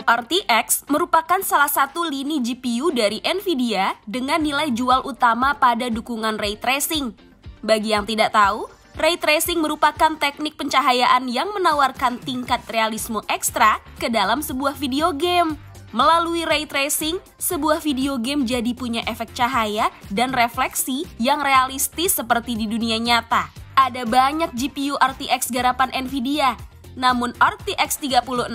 RTX merupakan salah satu lini GPU dari NVIDIA dengan nilai jual utama pada dukungan ray tracing. Bagi yang tidak tahu, ray tracing merupakan teknik pencahayaan yang menawarkan tingkat realisme ekstra ke dalam sebuah video game. Melalui ray tracing, sebuah video game jadi punya efek cahaya dan refleksi yang realistis seperti di dunia nyata. Ada banyak GPU RTX garapan NVIDIA, namun RTX 3060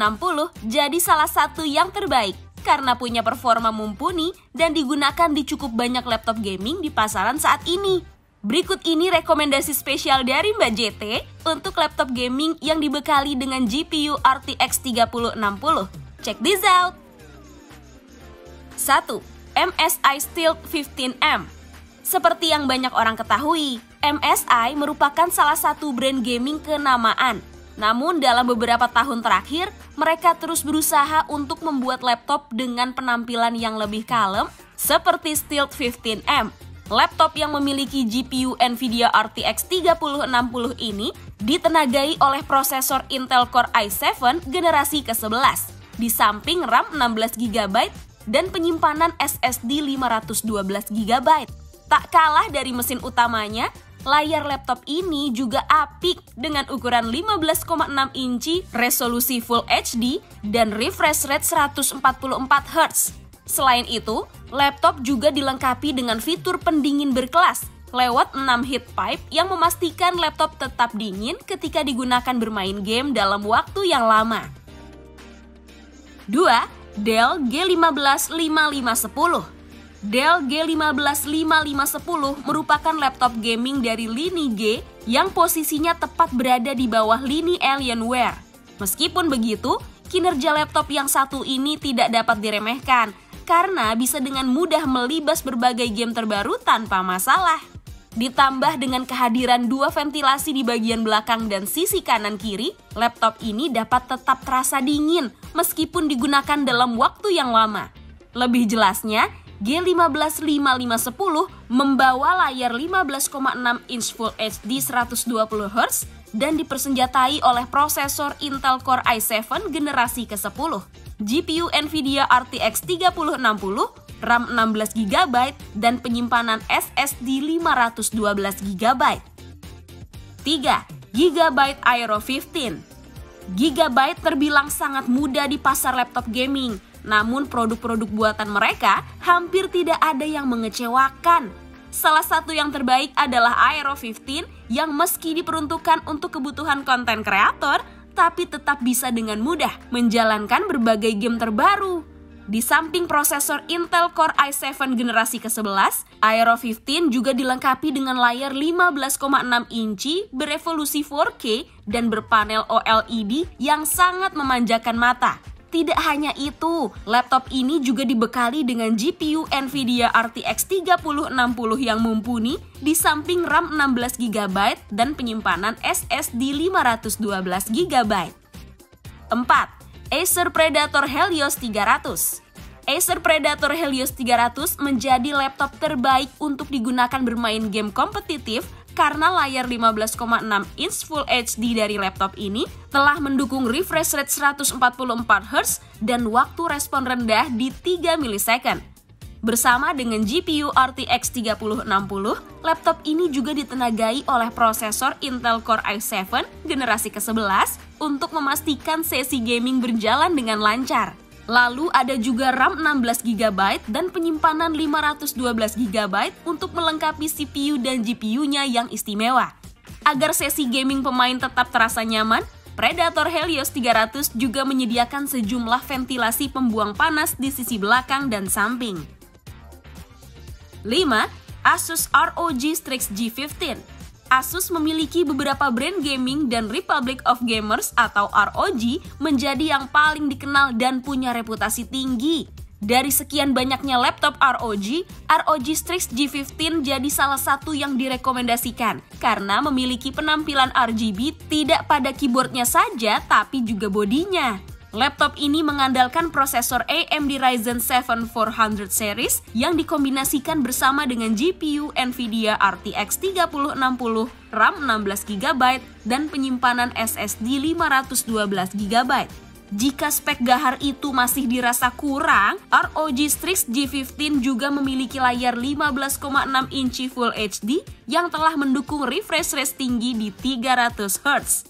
jadi salah satu yang terbaik karena punya performa mumpuni dan digunakan di cukup banyak laptop gaming di pasaran saat ini. Berikut ini rekomendasi spesial dari Mbak JT untuk laptop gaming yang dibekali dengan GPU RTX 3060. Check this out! 1. MSI Stealth 15M. Seperti yang banyak orang ketahui, MSI merupakan salah satu brand gaming kenamaan. Namun dalam beberapa tahun terakhir, mereka terus berusaha untuk membuat laptop dengan penampilan yang lebih kalem seperti Stealth 15M. Laptop yang memiliki GPU NVIDIA RTX 3060 ini ditenagai oleh prosesor Intel Core i7 generasi ke-11, di samping RAM 16GB dan penyimpanan SSD 512GB. Tak kalah dari mesin utamanya, layar laptop ini juga apik dengan ukuran 15,6 inci, resolusi Full HD, dan refresh rate 144 Hz. Selain itu, laptop juga dilengkapi dengan fitur pendingin berkelas lewat 6 heat pipe yang memastikan laptop tetap dingin ketika digunakan bermain game dalam waktu yang lama. 2. Dell G15-5510. Dell G15-5510 merupakan laptop gaming dari lini G yang posisinya tepat berada di bawah lini Alienware. Meskipun begitu, kinerja laptop yang satu ini tidak dapat diremehkan karena bisa dengan mudah melibas berbagai game terbaru tanpa masalah. Ditambah dengan kehadiran dua ventilasi di bagian belakang dan sisi kanan kiri, laptop ini dapat tetap terasa dingin meskipun digunakan dalam waktu yang lama. Lebih jelasnya, G15-5510 membawa layar 15,6 inch Full HD 120Hz dan dipersenjatai oleh prosesor Intel Core i7 generasi ke-10, GPU NVIDIA RTX 3060, RAM 16GB, dan penyimpanan SSD 512GB. 3. Gigabyte Aero 15. Gigabyte terbilang sangat mudah di pasar laptop gaming. Namun produk-produk buatan mereka hampir tidak ada yang mengecewakan. Salah satu yang terbaik adalah Aero 15 yang meski diperuntukkan untuk kebutuhan konten kreator, tapi tetap bisa dengan mudah menjalankan berbagai game terbaru. Di samping prosesor Intel Core i7 generasi ke-11, Aero 15 juga dilengkapi dengan layar 15,6 inci berevolusi 4K dan berpanel OLED yang sangat memanjakan mata. Tidak hanya itu, laptop ini juga dibekali dengan GPU NVIDIA RTX 3060 yang mumpuni, di samping RAM 16GB dan penyimpanan SSD 512GB. 4. Acer Predator Helios 300. Acer Predator Helios 300 menjadi laptop terbaik untuk digunakan bermain game kompetitif karena layar 15,6 inch Full HD dari laptop ini telah mendukung refresh rate 144 Hz dan waktu respon rendah di 3 millisecond. Bersama dengan GPU RTX 3060, laptop ini juga ditenagai oleh prosesor Intel Core i7 generasi ke-11 untuk memastikan sesi gaming berjalan dengan lancar. Lalu ada juga RAM 16GB dan penyimpanan 512GB untuk melengkapi CPU dan GPU-nya yang istimewa. Agar sesi gaming pemain tetap terasa nyaman, Predator Helios 300 juga menyediakan sejumlah ventilasi pembuang panas di sisi belakang dan samping. 5. Asus ROG Strix G15. Asus memiliki beberapa brand gaming dan Republic of Gamers atau ROG menjadi yang paling dikenal dan punya reputasi tinggi. Dari sekian banyaknya laptop ROG Strix G15 jadi salah satu yang direkomendasikan karena memiliki penampilan RGB tidak pada keyboardnya saja tapi juga bodinya. Laptop ini mengandalkan prosesor AMD Ryzen 7 400 series yang dikombinasikan bersama dengan GPU NVIDIA RTX 3060, RAM 16GB, dan penyimpanan SSD 512GB. Jika spek gahar itu masih dirasa kurang, ROG Strix G15 juga memiliki layar 15,6 inci Full HD yang telah mendukung refresh rate tinggi di 300 Hz.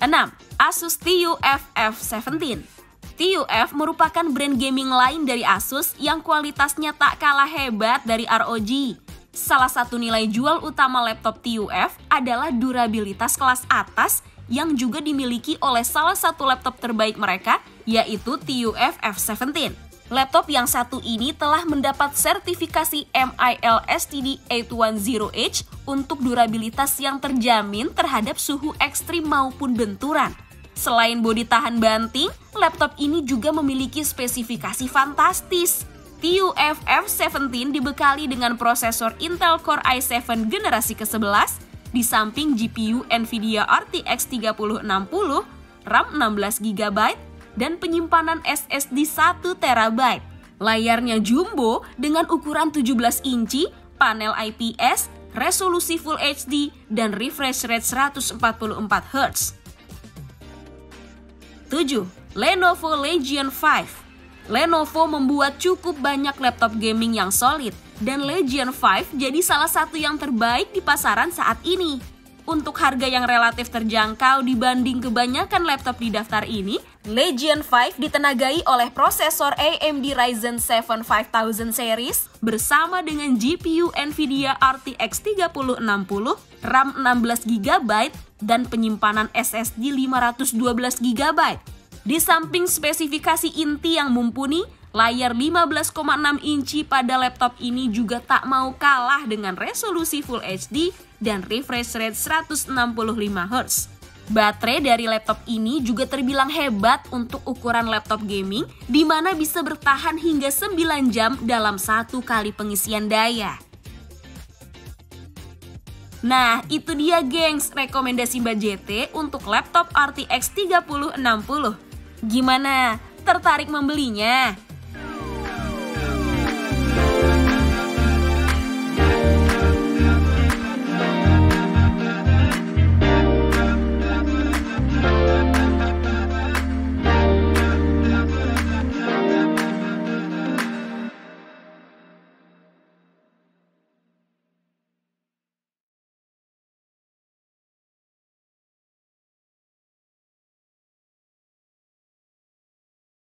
6. Asus TUF F17. TUF merupakan brand gaming lain dari Asus yang kualitasnya tak kalah hebat dari ROG. Salah satu nilai jual utama laptop TUF adalah durabilitas kelas atas yang juga dimiliki oleh salah satu laptop terbaik mereka, yaitu TUF F17. Laptop yang satu ini telah mendapat sertifikasi MIL-STD 810H untuk durabilitas yang terjamin terhadap suhu ekstrim maupun benturan. Selain bodi tahan banting, laptop ini juga memiliki spesifikasi fantastis. TUF F17 dibekali dengan prosesor Intel Core i7 generasi ke-11, di samping GPU NVIDIA RTX 3060, RAM 16GB, dan penyimpanan SSD 1TB. Layarnya jumbo dengan ukuran 17 inci, panel IPS, resolusi Full HD, dan refresh rate 144 Hz. 7. Lenovo Legion 5. Lenovo membuat cukup banyak laptop gaming yang solid, dan Legion 5 jadi salah satu yang terbaik di pasaran saat ini. Untuk harga yang relatif terjangkau dibanding kebanyakan laptop di daftar ini, Legion 5 ditenagai oleh prosesor AMD Ryzen 7 5000 series bersama dengan GPU NVIDIA RTX 3060, RAM 16GB, dan penyimpanan SSD 512GB. Di samping spesifikasi inti yang mumpuni, layar 15,6 inci pada laptop ini juga tak mau kalah dengan resolusi Full HD dan refresh rate 165 Hz. Baterai dari laptop ini juga terbilang hebat untuk ukuran laptop gaming, di mana bisa bertahan hingga 9 jam dalam satu kali pengisian daya. Nah, itu dia gengs, rekomendasi Mbak JT untuk laptop RTX 3060. Gimana? Tertarik membelinya?